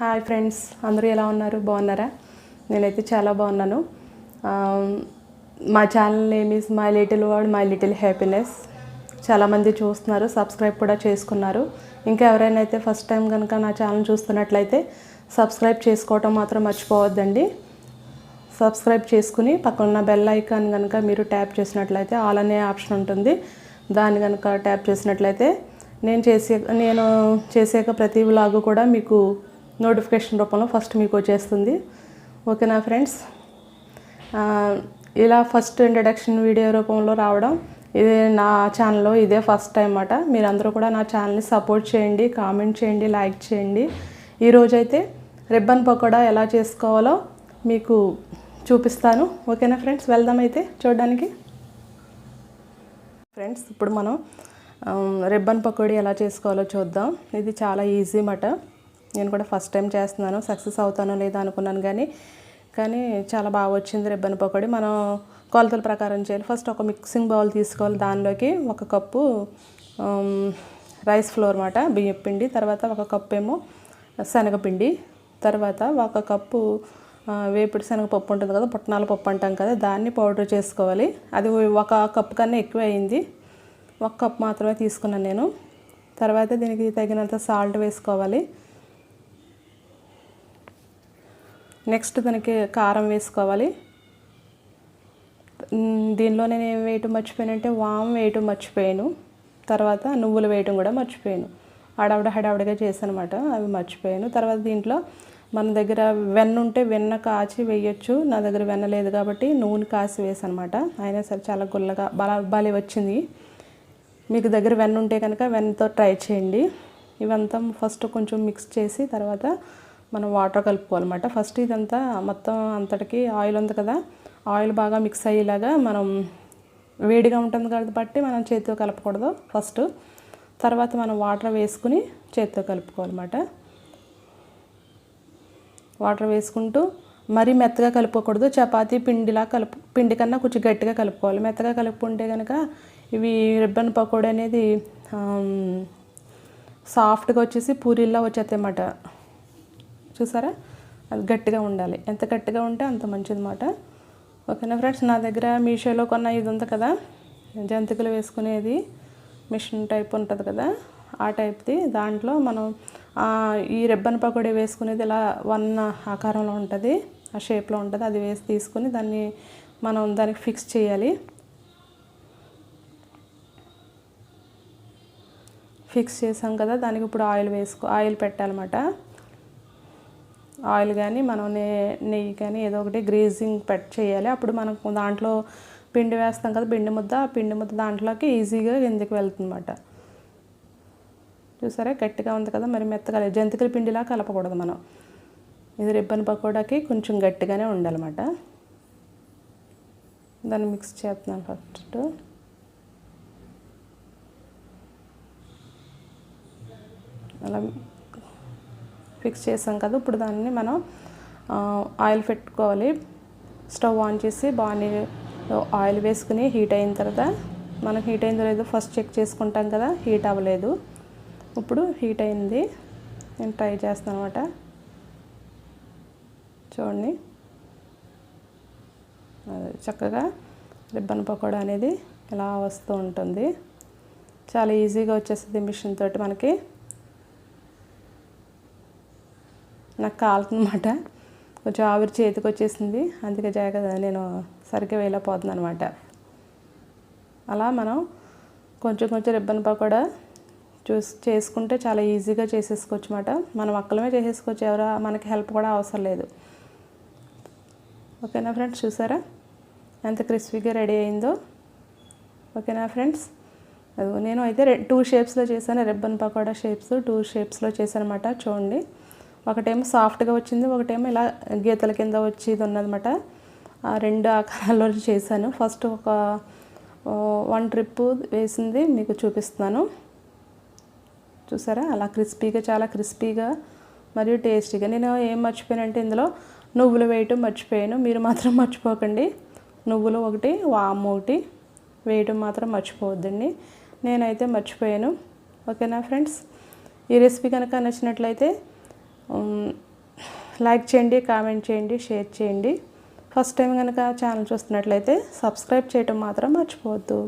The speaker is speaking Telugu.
హాయ్ ఫ్రెండ్స్, అందరూ ఎలా ఉన్నారు? బాగున్నారా? నేనైతే చాలా బాగున్నాను. మా channel name is my little world my little happiness. చాలామంది చూస్తున్నారు, సబ్స్క్రైబ్ కూడా చేసుకున్నారు. ఇంకా ఎవరైనా అయితే ఫస్ట్ టైం కనుక నా ఛానల్ చూస్తున్నట్లయితే సబ్స్క్రైబ్ చేసుకోవటం మాత్రం మర్చిపోవద్దండి. సబ్స్క్రైబ్ చేసుకుని పక్కన బెల్ ఐకాన్ కనుక మీరు ట్యాప్ చేసినట్లయితే ఆల్ అనే ఆప్షన్ ఉంటుంది. దాన్ని కనుక ట్యాప్ చేసినట్లయితే నేను చేసే ప్రతి వ్లాగ్ కూడా మీకు నోటిఫికేషన్ రూపంలో ఫస్ట్ మీకు వచ్చేస్తుంది. ఓకేనా ఫ్రెండ్స్? ఇలా ఫస్ట్ ఇంట్రడక్షన్ వీడియో రూపంలో రావడం ఇది నా ఛానల్లో ఇదే ఫస్ట్ టైం అన్నమాట. మీరందరూ కూడా నా ఛానల్ని సపోర్ట్ చేయండి, కామెంట్ చేయండి, లైక్ చేయండి. ఈరోజైతే రిబ్బన్ పకోడా ఎలా చేసుకోవాలో మీకు చూపిస్తాను. ఓకేనా ఫ్రెండ్స్? వెళ్దాం అయితే చూడడానికి. ఫ్రెండ్స్, ఇప్పుడు మనం రిబ్బన్ పకోడీ ఎలా చేసుకోవాలో చూద్దాం. ఇది చాలా ఈజీ మాట. నేను కూడా ఫస్ట్ టైం చేస్తున్నాను. సక్సెస్ అవుతానో లేదా అనుకున్నాను, కానీ చాలా బాగా వచ్చింది రిబ్బన్ పకోడీ. మనం కొలతల ప్రకారం చేయాలి. ఫస్ట్ ఒక మిక్సింగ్ బౌల్ తీసుకోవాలి. దానిలోకి 1 కప్పు రైస్ ఫ్లోర్ మాట, బియ్యం పిండి. తర్వాత 1 కప్పు ఏమో శనగపిండి. తర్వాత 1 కప్పు వేపుడు శనగపప్పు ఉంటుంది కదా, పుట్నాల పప్పు అంటాం కదా, దాన్ని పౌడర్ చేసుకోవాలి. అది 1 కప్పు కన్నా ఎక్కువ అయింది. 1 కప్పు మాత్రమే తీసుకున్నాను నేను. తర్వాత దీనికి తగినంత సాల్ట్ వేసుకోవాలి. నెక్స్ట్ దానికి కారం వేసుకోవాలి. దీనిలో నేను ఏం వేయటం మర్చిపోయానంటే వామ్ వేయటం మర్చిపోయాను. తర్వాత నువ్వులు వేయటం కూడా మర్చిపోయాను. హడావుడిగా చేశాను అనమాట, అవి మర్చిపోయాను. తర్వాత దీంట్లో మన దగ్గర వెన్న ఉంటే వెన్న కాచి వేయచ్చు. నా దగ్గర వెన్న లేదు కాబట్టి నూనె కాసి వేసాను అనమాట. అయినా సరే చాలా గుల్లగా బాగా వచ్చింది. మీకు దగ్గర వెన్న ఉంటే కనుక వెన్నతో ట్రై చేయండి. ఇవంతా ఫస్ట్ కొంచెం మిక్స్ చేసి తర్వాత మనం వాటర్ కలుపుకోవాలన్నమాట. ఫస్ట్ ఇదంతా మొత్తం అంతటికి ఆయిల్ ఉంది కదా, ఆయిల్ బాగా మిక్స్ అయ్యేలాగా మనం వేడిగా ఉంటుంది కాబట్టి మనం చేతితో కలపకూడదు ఫస్ట్. తర్వాత మనం వాటర్ వేసుకుని చేతితో కలుపుకోవాలన్నమాట. వాటర్ వేసుకుంటూ మరీ మెత్తగా కలుపుకోకూడదు. చపాతీ పిండి కన్నా కొంచెం గట్టిగా కలుపుకోవాలి. మెత్తగా కలుపుకుంటే కనుక ఇవి రిబ్బన్ పకోడీ అనేది సాఫ్ట్గా వచ్చేసి పూరీల్లో వచ్చేస్తాయి అన్నమాట. చూసారా? అది గట్టిగా ఉండాలి. ఎంత గట్టిగా ఉంటే అంత మంచిదన్నమాట. ఓకేనా ఫ్రెండ్స్? నా దగ్గర మీషోలో కొన్న ఇది ఉంది కదా, జంతికలు వేసుకునేది మిషన్ టైప్ ఉంటుంది కదా, ఆ టైప్ది. దాంట్లో మనం ఈ రిబ్బన్ పకోడీ వేసుకునేది ఇలా 1 ఆకారంలో ఉంటుంది, ఆ షేప్లో ఉంటుంది. అది వేసి తీసుకుని దానికి ఫిక్స్ చేయాలి. ఫిక్స్ చేసాం కదా, దానికి ఇప్పుడు ఆయిల్ పెట్టాలన్నమాట. ఆయిల్ కానీ మనం నెయ్యి కానీ ఏదో ఒకటి గ్రీజింగ్ చేయాలి. అప్పుడు మనకు దాంట్లో పిండి వేస్తాం కదా, పిండి ముద్ద దాంట్లోకి ఈజీగా కిందికి వెళ్తుందన్నమాట. చూసారా? గట్టిగా ఉంది కదా, మరి మెత్తగా జంతికల పిండిలా కలపకూడదు మనం. ఇది రిబ్బన్ పకోడాకి కొంచెం గట్టిగానే ఉండాలన్నమాట. దాన్ని మిక్స్ చేస్తున్నాను ఫస్ట్. అలా ఫిక్స్ చేసాం కదా, ఇప్పుడు దాన్ని మనం ఆయిల్ పెట్టుకోవాలి. స్టవ్ ఆన్ చేసి బాగా ఆయిల్ వేసుకుని హీట్ అయిన తర్వాత మనం హీట్ అయిందో లేదో ఫస్ట్ చెక్ చేసుకుంటాం కదా, హీట్ అవ్వలేదు. ఇప్పుడు హీట్ అయింది. నేను ట్రై చేస్తాను అనమాట. చూడండి, చక్కగా రిబ్బన్ పకోడా అనేది ఇలా వస్తూ ఉంటుంది. చాలా ఈజీగా వచ్చేస్తుంది మిషన్ తోటి మనకి. నాకు కాలుతుందన్నమాట, కొంచెం ఆవిరి చేతికి వచ్చేసింది, అందుకే నేను సరిగ్గా వేయలేకపోతున్నాను అనమాట. అలా మనం కొంచెం రిబ్బన్ పకోడా చేసుకుంటే చాలా ఈజీగా చేసేసుకోవచ్చు అన్నమాట. మనం ఒక్కలమే చేసేసుకోవచ్చు, మనకి హెల్ప్ కూడా అవసరం లేదు. ఓకేనా ఫ్రెండ్స్? చూసారా ఎంత క్రిస్పీగా రెడీ అయిందో? ఓకేనా ఫ్రెండ్స్? నేను అయితే 2 షేప్స్లో చేశాను. రిబ్బన్ పకోడా 2 షేప్స్లో చేశాను అనమాట. చూడండి, ఒకటేమో సాఫ్ట్గా వచ్చింది, ఒకటేమో ఇలా గీతల కింద వచ్చేది ఉన్నదన్నమాట. ఆ 2 ఆకారాల్లో చేశాను. ఫస్ట్ ఒక 1 ట్రిప్ వేసింది మీకు చూపిస్తున్నాను. చూసారా? అలా చాలా క్రిస్పీగా మరియు టేస్టీగా. నేను ఏం మర్చిపోయానంటే ఇందులో నువ్వులు వేయటం మర్చిపోయాను. మీరు మాత్రం మర్చిపోకండి. నువ్వులు 1, వాము 1 వేయటం మాత్రం మర్చిపోవద్దండి. నేనైతే మర్చిపోయాను. ఓకేనా ఫ్రెండ్స్? ఈ రెసిపీ కనుక నచ్చినట్లయితే లైక్ చేయండి, కామెంట్ చేయండి, షేర్ చేయండి. ఫస్ట్ టైం కనుక ఛానల్ చూస్తున్నట్లయితే సబ్స్క్రైబ్ చేయటం మాత్రం మర్చిపోవద్దు.